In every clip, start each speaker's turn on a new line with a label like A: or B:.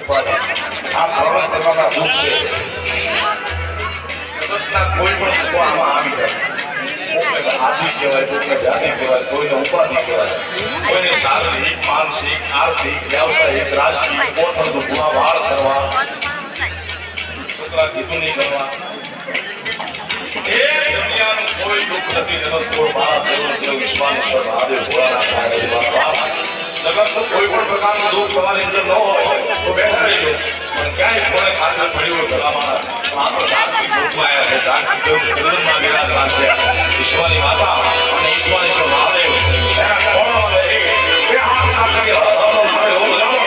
A: ઉપાધિ આ ભ્રમણ કરવાના દુઃખ છે જગતના કોઈ પણ સુખ આમાં આવી જાય કોઈને આદિ કહેવાય કોઈને જાતિ કહેવાય કોઈને ઉપાધિ કહેવાય કોઈને શારીરિક માનસિક આર્થિક વ્યવસાયિક રાજકીય ગોઠણ દુખવા વાળ કરવા છોકરા કીધું નહીં કરવા એ દુનિયાનું કોઈ દુઃખ નથી જગત કોઈ મારા દેવ વિશ્વામેશ્વર મહાદેવ ભોળાનાથ મહાદેવ જગતનું કોઈ પણ પ્રકારનું દુઃખ તમારી અંદર ન હોય તો બેઠા રહીજો પણ ક્યાંય કોને ખાતર પડ્યું હોય ભલામાણસ આપણે જાતની દુઃખમાં આવ્યા છે જાતની જગતમાં વિરાજમાન છે ઈશ્વરની માતા અને ઈશ્વરેશ્વર મહાદેવ એના ખોળામાં રહી બે હાથ નાખી હળો મારે એવું જાણો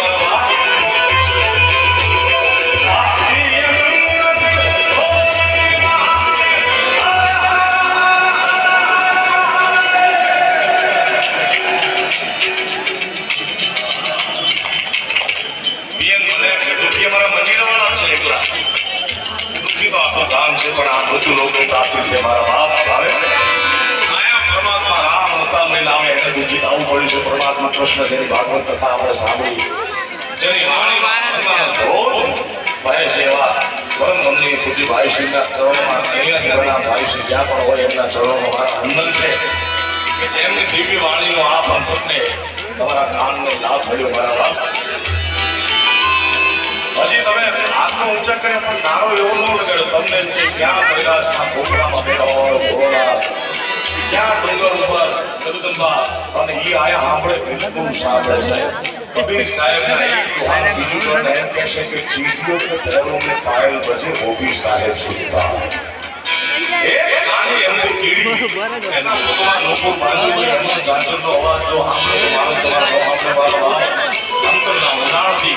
A: પરમાત્મા કૃષ્ણ જેની ભાગવત કથા આપણે સાંભળી જેની વાણી ભય સેવા પરમ મંદિર પૂજ્ય ભાઈશ્રીના ચરણોમાં અહીંયા ધરણા ભાઈશ્રી જ્યાં પણ હોય એમના ચરણોમાં મારા વંદન છે કે જેમની દિવ્ય વાણીનો આ ભક્તને તમારા કાનને લાભ મળ્યો મારા બાપ હજી તમે હાથનો ઊંચા કર્યા પણ નારો એવો ન લગાડ્યો તમને ક્યાં કૈલાસના ખોખરામાં બેઠા હોય ભોળાનાથ ક્યાં ડુંગર ઉપર જગદંબા અને ઈ આયા સાંભળે બિલકુલ સાંભળે સાહેબ કબીર સાહેબ ના એક દુહાન બીજું તો એમ કહેશે કે ચીટીઓ કે પેરો में पायल बजे वो भी साहेब सुनता એક નાની એમની કીડી એના પોતાના લોકો બાંધી હોય એમનો જાગરનો અવાજ જો સાંભળે મારો તમારો સાંભળે મારો અંતરના ઉનાળથી